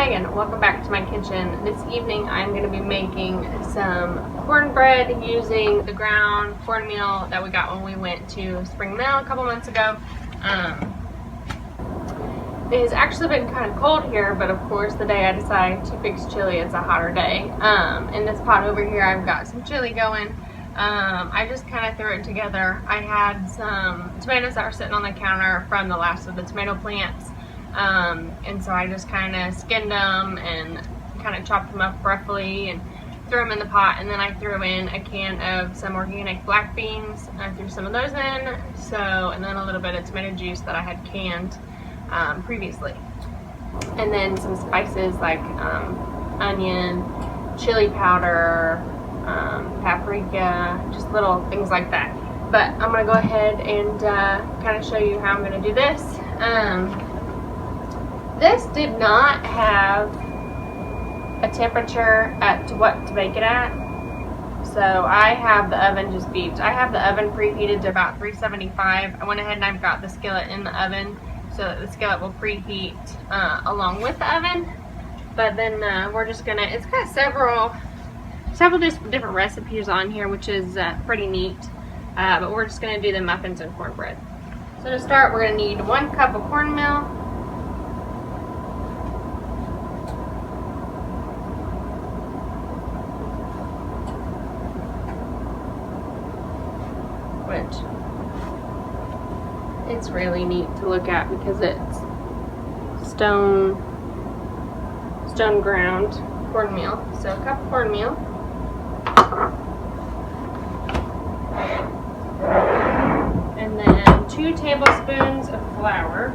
Megan. Welcome back to my kitchen. This evening I'm going to be making some cornbread using the ground cornmeal that we got when we went to Spring Mill a couple months ago. It has actually been kind of cold here, but of course the day I decide to fix chili, it's a hotter day. In this pot over here I've got some chili going. I just kind of threw it together. I had some tomatoes that were sitting on the counter from the last of the tomato plants. And so I just kind of skinned them and kind of chopped them up roughly and threw them in the pot, and then I threw in a can of some organic black beans. I threw some of those in, and then a little bit of tomato juice that I had canned previously, and then some spices like onion, chili powder, paprika, just little things like that. But I'm gonna go ahead and kind of show you how I'm gonna do this. This did not have a temperature to bake it at, so I have the oven just beeped. I have the oven preheated to about 375. I went ahead and I've got the skillet in the oven so that the skillet will preheat along with the oven. But then we're just gonna, it's got several different recipes on here, which is pretty neat. But we're just gonna do the muffins and cornbread. So to start, we're gonna need 1 cup of cornmeal, which it's really neat to look at because it's stone ground cornmeal. So a cup of cornmeal, and then 2 tablespoons of flour,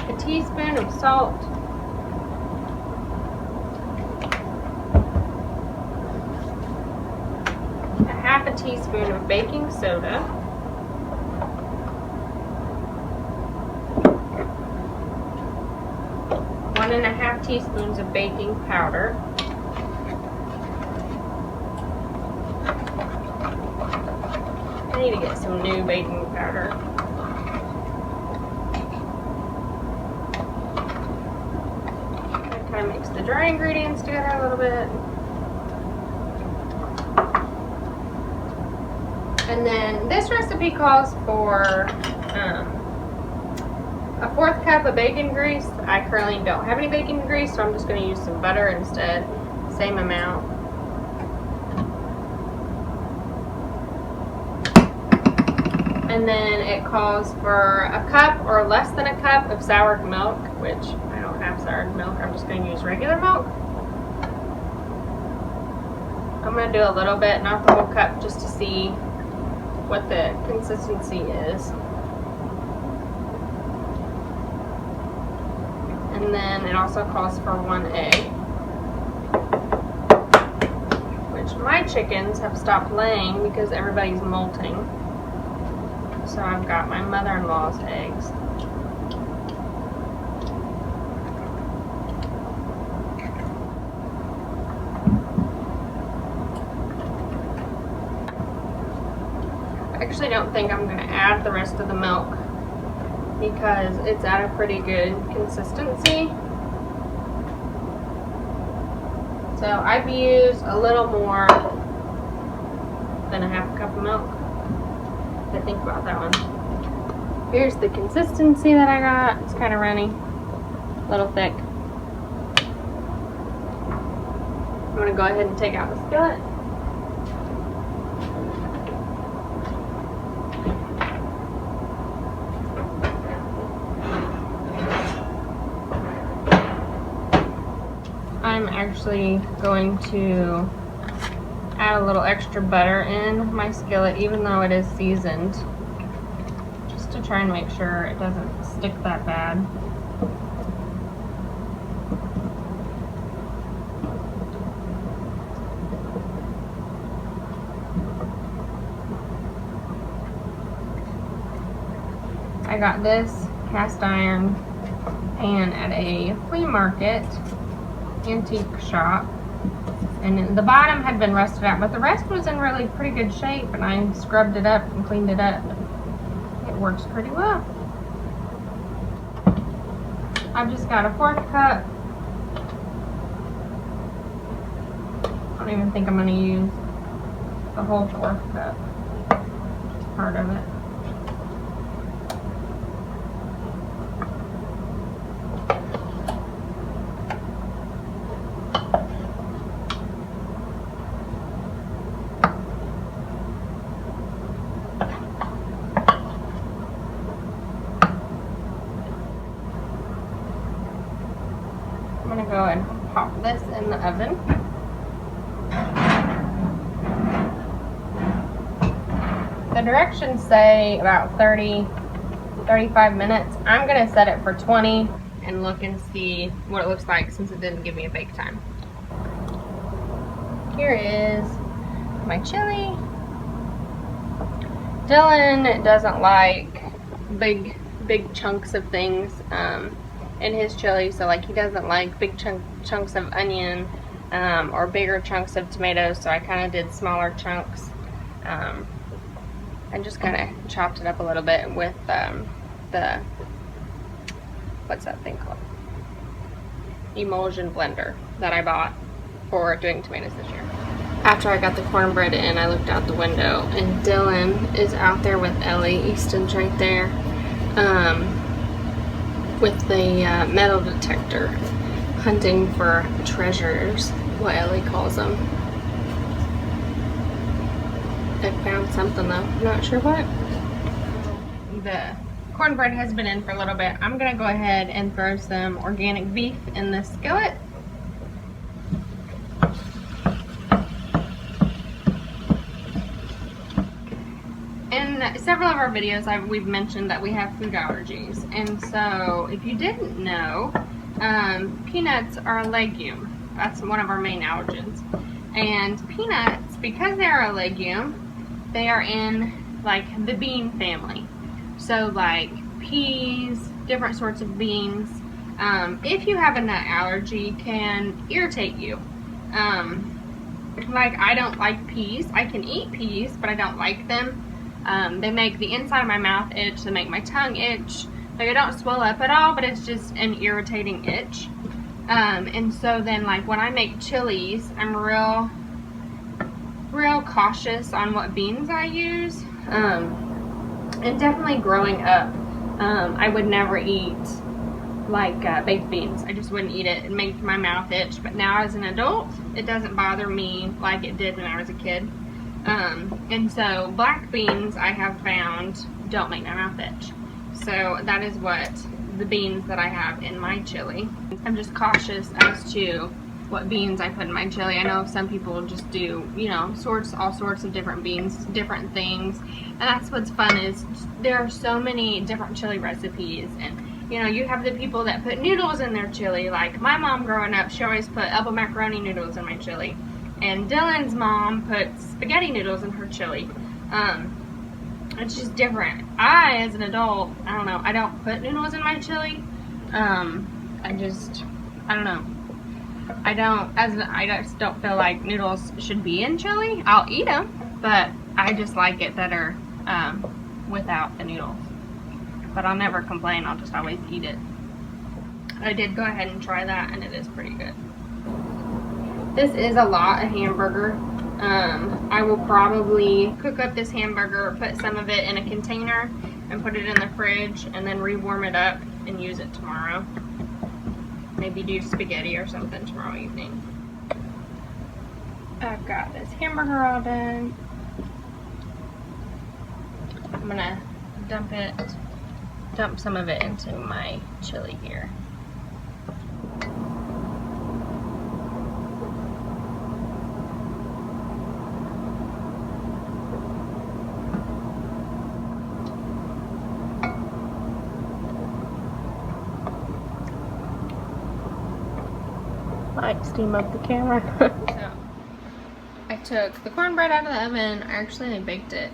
a teaspoon of salt, a half a teaspoon of baking soda, 1½ teaspoons of baking powder, I need to get some new baking powder. Kind of mix the dry ingredients together a little bit. And then this recipe calls for a 1/4 cup of bacon grease. I currently don't have any bacon grease, so I'm just going to use some butter instead. Same amount. And then it calls for a cup or less than a cup of soured milk, which I don't have soured milk. I'm just going to use regular milk. I'm going to do a little bit, not the whole cup, just to see what the consistency is. And then it also calls for 1 egg, which my chickens have stopped laying because everybody's molting. So I've got my mother-in-law's eggs. I actually don't think I'm going to add the rest of the milk because it's at a pretty good consistency. So I've used a little more than a ½ cup of milk. I think about that one. Here's the consistency that I got. It's kind of runny, a little thick. I'm going to go ahead and take out the skillet. I'm actually going to add a little extra butter in my skillet, even though it is seasoned, just to try and make sure it doesn't stick that bad. I got this cast iron pan at a flea market antique shop. And the bottom had been rusted out, but the rest was in really pretty good shape, and I scrubbed it up and cleaned it up. It works pretty well. I've just got a 1/4 cup. I don't even think I'm going to use the whole 1/4 cup. Just part of it. I'm going to go and pop this in the oven. The directions say about 35 minutes. I'm going to set it for 20 and look and see what it looks like since it didn't give me a bake time. Here is my chili. Dylan doesn't like big chunks of things in his chili, so like he doesn't like big chunks of onion or bigger chunks of tomatoes, so I kind of did smaller chunks and just kind of chopped it up a little bit with the, what's that thing called? Emulsion blender that I bought for doing tomatoes this year. After I got the cornbread in, I looked out the window, and Dylan is out there with Ellie. Easton's right there with the metal detector, hunting for treasures, what Ellie calls them. I found something though, I'm not sure what. The cornbread has been in for a little bit. I'm gonna go ahead and throw some organic beef in the skillet. In several of our videos, we've mentioned that we have food allergies, and so if you didn't know, peanuts are a legume. That's one of our main allergens. And peanuts, because they are a legume, they are in like the bean family. So like peas, different sorts of beans. If you have a nut allergy, can irritate you. Like I don't like peas. I can eat peas, but I don't like them. They make the inside of my mouth itch, they make my tongue itch. Like I don't swell up at all, but it's just an irritating itch. And so then like when I make chilies, I'm real cautious on what beans I use. And definitely growing up, I would never eat like baked beans. I just wouldn't eat it. It made my mouth itch. But now as an adult, it doesn't bother me like it did when I was a kid. And so black beans I have found don't make my mouth itch. So that is what the beans that I have in my chili. I'm just cautious as to what beans I put in my chili. I know some people just do, you know, all sorts of different beans, different things. And that's what's fun is there are so many different chili recipes. And, you know, you have the people that put noodles in their chili. Like my mom growing up, she always put elbow macaroni noodles in my chili. And Dylan's mom puts spaghetti noodles in her chili. It's just different. I, as an adult, I don't know, I don't put noodles in my chili. I don't know. I just don't feel like noodles should be in chili. I'll eat them, but I just like it better without the noodles. But I'll never complain. I'll just always eat it. I did go ahead and try that, and it is pretty good. This is a lot of hamburger. I will probably cook up this hamburger, put some of it in a container, and put it in the fridge, and then rewarm it up and use it tomorrow. Maybe do spaghetti or something tomorrow evening. I've got this hamburger all done. I'm gonna dump some of it into my chili here. Might steam up the camera. So, I took the cornbread out of the oven. I actually only baked it.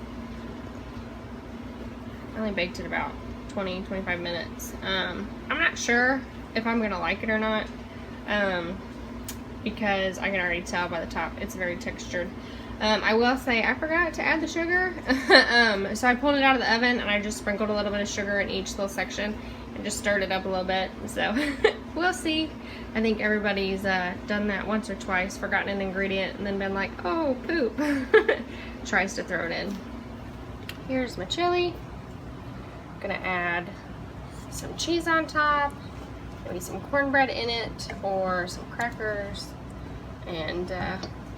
About 20-25 minutes. I'm not sure if I'm gonna like it or not. because I can already tell by the top it's very textured. I will say I forgot to add the sugar. So I pulled it out of the oven and I just sprinkled a little bit of sugar in each little section and just stirred it up a little bit. So we'll see. I think everybody's done that once or twice, forgotten an ingredient and then been like, oh poop. Tries to throw it in. Here's my chili. I'm gonna add some cheese on top, maybe some cornbread in it or some crackers, and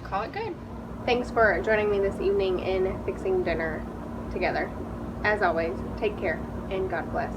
call it good. Thanks for joining me this evening in fixing dinner together. As always, take care and God bless.